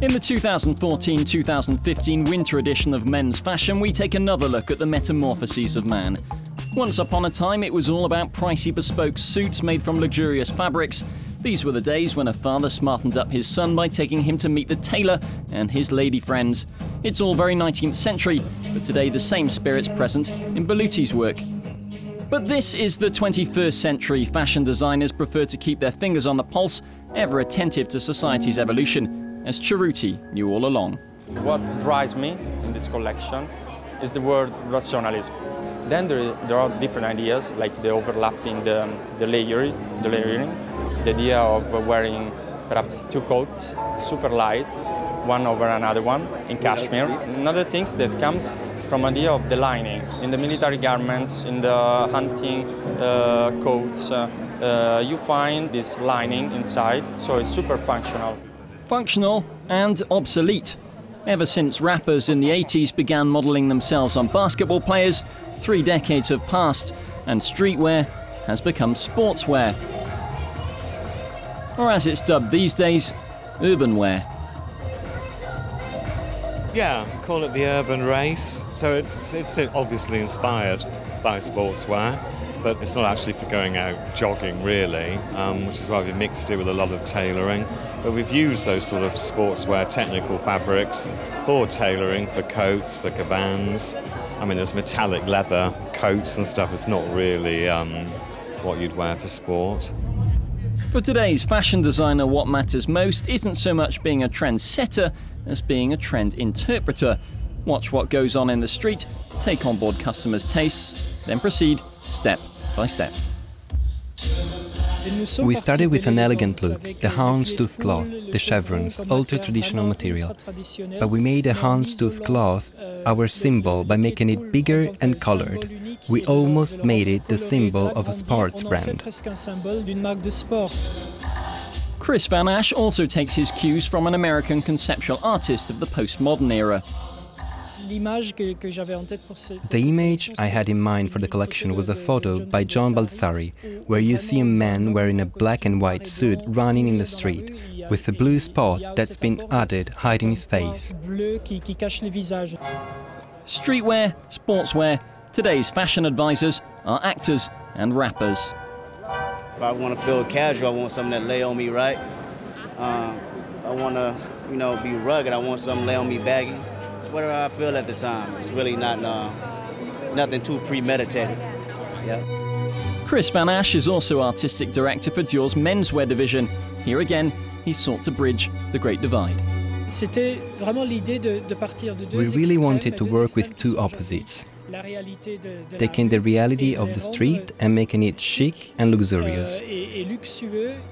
In the 2014-2015 winter edition of Men's Fashion, we take another look at the metamorphoses of man. Once upon a time, it was all about pricey bespoke suits made from luxurious fabrics. These were the days when a father smartened up his son by taking him to meet the tailor and his lady friends. It's all very 19th century, but today the same spirit's present in Belluti's work. But this is the 21st century. Fashion designers prefer to keep their fingers on the pulse, ever attentive to society's evolution, as Cerruti knew all along. What drives me in this collection is the word rationalism. Then there are different ideas, like the overlapping, the layering, the idea of wearing perhaps two coats, super light, one over another one, in cashmere. Another thing that comes from idea of the lining. In the military garments, in the hunting coats, you find this lining inside, so it's super functional. Functional and obsolete. Ever since rappers in the 80s began modeling themselves on basketball players, 3 decades have passed, and streetwear has become sportswear. Or as it's dubbed these days, urban wear. Yeah, call it the urban race. So it's obviously inspired by sportswear, but it's not actually for going out jogging really, which is why we mixed it with a lot of tailoring. But we've used those sort of sportswear technical fabrics for tailoring, for coats, for cabans. I mean, there's metallic leather coats and stuff. It's not really what you'd wear for sport. For today's fashion designer, what matters most isn't so much being a trendsetter as being a trend interpreter. Watch what goes on in the street, take on board customers' tastes, then proceed step by step. We started with an elegant look, the houndstooth cloth, the chevrons, ultra-traditional material. But we made the houndstooth cloth our symbol by making it bigger and colored. We almost made it the symbol of a sports brand. Chris Van Assche also takes his cues from an American conceptual artist of the postmodern era. The image I had in mind for the collection was a photo by John Balsari, where you see a man wearing a black and white suit running in the street, with a blue spot that's been added hiding his face. Streetwear, sportswear, today's fashion advisors are actors and rappers. If I want to feel casual, I want something that lay on me right. I want to, be rugged. I want something lay on me baggy. Whatever I feel at the time. It's really not nothing too premeditated. Yeah. Chris Van Assche is also artistic director for Dior's menswear division. Here again, he sought to bridge the Great Divide. We really wanted to work with two opposites, taking the reality of the street and making it chic and luxurious,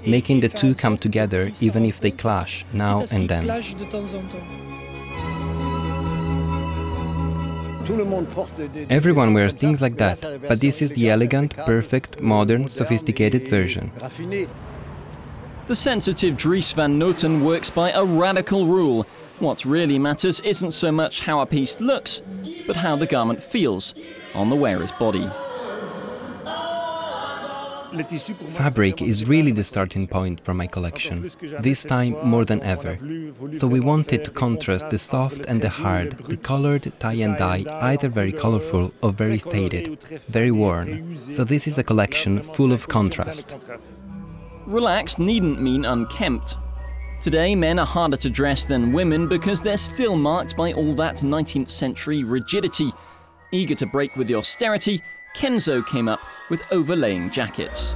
making the two come together even if they clash now and then. Everyone wears things like that, but this is the elegant, perfect, modern, sophisticated version. The sensitive Dries van Noten works by a radical rule. What really matters isn't so much how a piece looks, but how the garment feels on the wearer's body. Fabric is really the starting point for my collection, this time more than ever. So we wanted to contrast the soft and the hard, the colored tie and dye, either very colorful or very faded, very worn. So this is a collection full of contrast. Relaxed needn't mean unkempt. Today, men are harder to dress than women because they're still marked by all that 19th century rigidity. Eager to break with the austerity, Kenzo came up with overlaying jackets.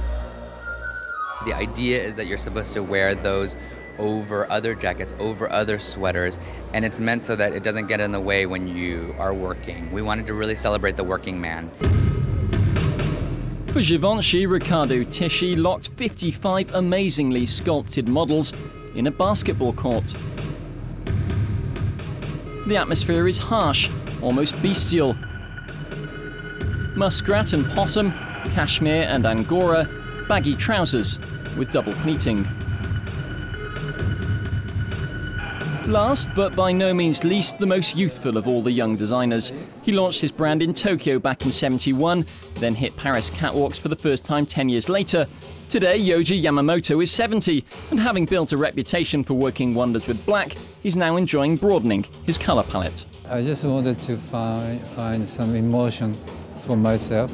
The idea is that you're supposed to wear those over other jackets, over other sweaters, and it's meant so that it doesn't get in the way when you are working. We wanted to really celebrate the working man. For Givenchy, Riccardo Tisci locked 55 amazingly sculpted models in a basketball court. The atmosphere is harsh, almost bestial. Muskrat and possum, cashmere and angora, baggy trousers with double pleating. Last, but by no means least, the most youthful of all the young designers. He launched his brand in Tokyo back in '71, then hit Paris catwalks for the first time 10 years later. Today, Yohji Yamamoto is 70, and having built a reputation for working wonders with black, he's now enjoying broadening his colour palette. I just wanted to find some emotion for myself,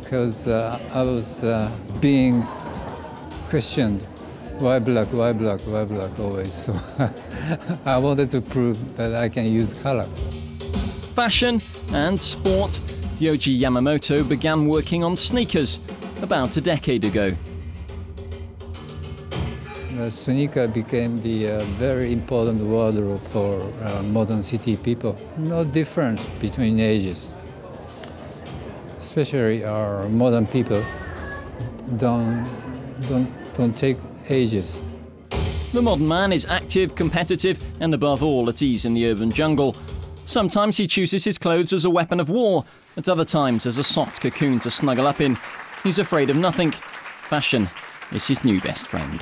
because I was being questioned. Why black, why black, why black always? So I wanted to prove that I can use colors. Fashion and sport. Yohji Yamamoto began working on sneakers about a decade ago. The sneaker became the very important wardrobe for modern city people. No difference between ages. Especially our modern people don't take ages. The modern man is active, competitive, and above all at ease in the urban jungle. Sometimes he chooses his clothes as a weapon of war, at other times as a soft cocoon to snuggle up in. He's afraid of nothing. Fashion is his new best friend.